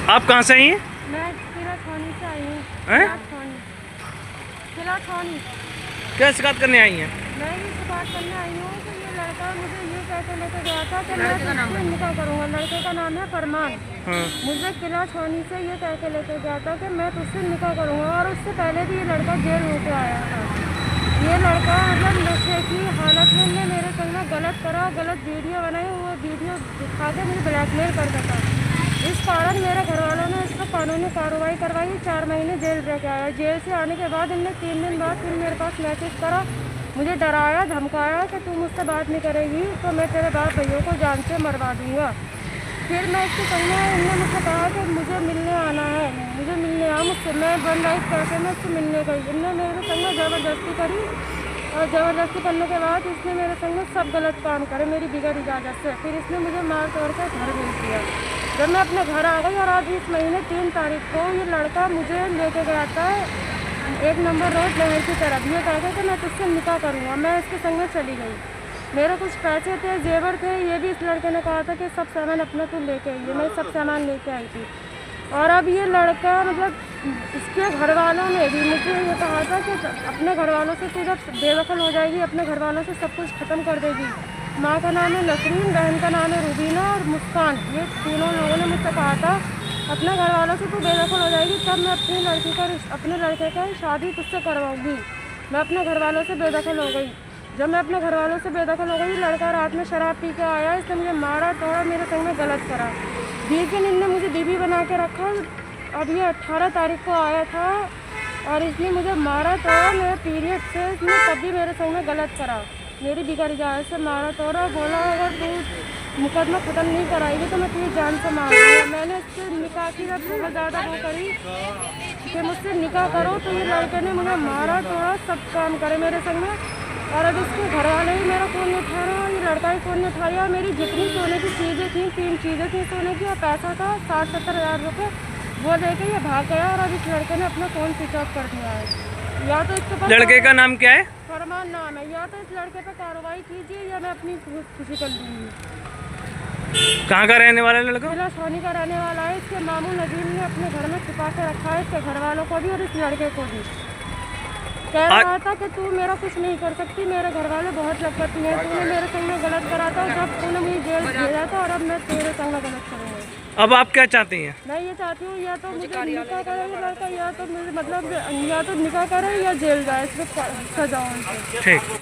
आप कहाँ से आई हैं? मैं किला छावनी से आई हूँ। किला छावनी। क्या शिकायत करने आई हैं? मैं ये शिकायत करने आई हूँ कि ये लड़का मुझे ये कहते लेके गया था कि मैं तुझसे निकाह करूँगा। लड़के का नाम है फरमान। मुझे किला छावनी से ये कह के लेके गया था कि मैं तुझसे निकाह करूँगा, और उससे पहले भी ये लड़का जेल होके आया था। ये लड़का मतलब नशे की हालत में मेरे संग में गलत करा, गलत वीडियो बनाई, वो वीडियो दिखा के मुझे ब्लैकमेल करता था। इस कारण मेरे घर वालों ने इस पर कानूनी कार्रवाई करवाई। 4 महीने जेल रह के आया। जेल से आने के बाद इनने 3 दिन बाद फिर मेरे पास मैसेज करा, मुझे डराया धमकाया कि तू मुझसे बात नहीं करेगी तो मैं तेरे बाप भैया को जान से मरवा दूँगा। फिर मैं इसके संग में इनने मुझसे कहा कि मुझे मिलने आना है, मुझे मिलने आ मुझसे। मैं बन रही कैसे मैं उससे मिलने गई। इनने मेरे संग में ज़बरदस्ती करी, और ज़बरदस्ती करने के बाद इसने मेरे संग में सब गलत काम करे मेरी बिगड़ इजाज़त से। फिर इसने मुझे मार तोड़ के घर भेज दिया। जब मैं अपने घर आ गई और आज इस महीने 3 तारीख को ये लड़का मुझे लेके गया था 1 नंबर रोड लहर की तरफ। ये कह कि मैं तुझसे निकाह करूँगा। मैं इसके संग में चली गई। मेरे कुछ पैसे थे, जेवर थे, ये भी इस लड़के ने कहा था कि सब सामान अपना तू लेके आइए। मैं सब सामान लेके आई थी। और अब ये लड़का मतलब इसके घर वालों ने भी मुझे ये कहा था कि अपने घर वालों से तू जब बेदखल हो जाएगी, अपने घर वालों से सब कुछ ख़त्म कर देगी। माँ का नाम है नसरीन, बहन का नाम है रूबीना और मुस्कान। ये तीनों लोगों ने मुझसे कहा था अपने घर वालों से तू बेदखल हो जाएगी तब मैं अपने लड़के का शादी तुझसे करवाऊँगी। मैं अपने घर वालों से बेदखल हो गई। जब मैं अपने घर वालों से बेदखल हो गई, लड़का रात में शराब पी के आया, इसने मुझे मारा तोड़ा, मेरे संग में गलत करा। 20 दिन इनने मुझे बीबी बना के रखा। अब ये 18 तारीख को आया था और इसने मुझे मारा तोड़ा। मेरे पीरियड से इसने तब भी मेरे संग में गलत करा, मेरी बिगड़ इजाज़त से मारा तोड़ा। बोला अगर तू मुकदमा ख़त्म नहीं कराएगी तो मैं तुझे जान से मारूंगा। मैंने इससे निकाह की जब बहुत ज़्यादा वो करी कि मुझसे निकाह करो, तो ये लड़के ने मुझे मारा तोड़ा, सब काम करे मेरे संग में। और अब इसके घर वाले ही मेरा फ़ोन नहीं उठा रहा, ये लड़का ही फ़ोन नहीं उठा रहा। मेरी जितनी सोने की चीज़ें थी, 3 चीज़ें थी सोने की और पैसा था 60-70 हज़ार रुपये, वो लेके ये भाग गया। और अब इस लड़के ने अपना फ़ोन स्विच ऑफ कर दिया है। या तो इसके पास लड़के का नाम क्या है? फरमान नाम है। या तो इस लड़के पर कार्रवाई कीजिए या मैं अपनी खुशी कर लूँगी। कहाँ का रहने वाला लड़का? किला छावनी का रहने वाला है। इसके मामू नजीम ने अपने घर में छुपा के रखा है, इसके घर वालों को भी और इस लड़के को भी। कह रहा था कि तू मेरा कुछ नहीं कर सकती, मेरे घर वाले बहुत लपटी हैं, तूने मेरे संग में गलत करा था जब तूने मुझे जेल भेजा था, और अब मैं तेरे संग में गलत करूँगा। अब आप क्या चाहती हैं? मैं ये चाहती हूँ या तो मुझे निकाह करे ये लड़का, या तो मुझे मतलब या तो निकाह करे या जेल जाए, इसमें सजा हो। ठीक।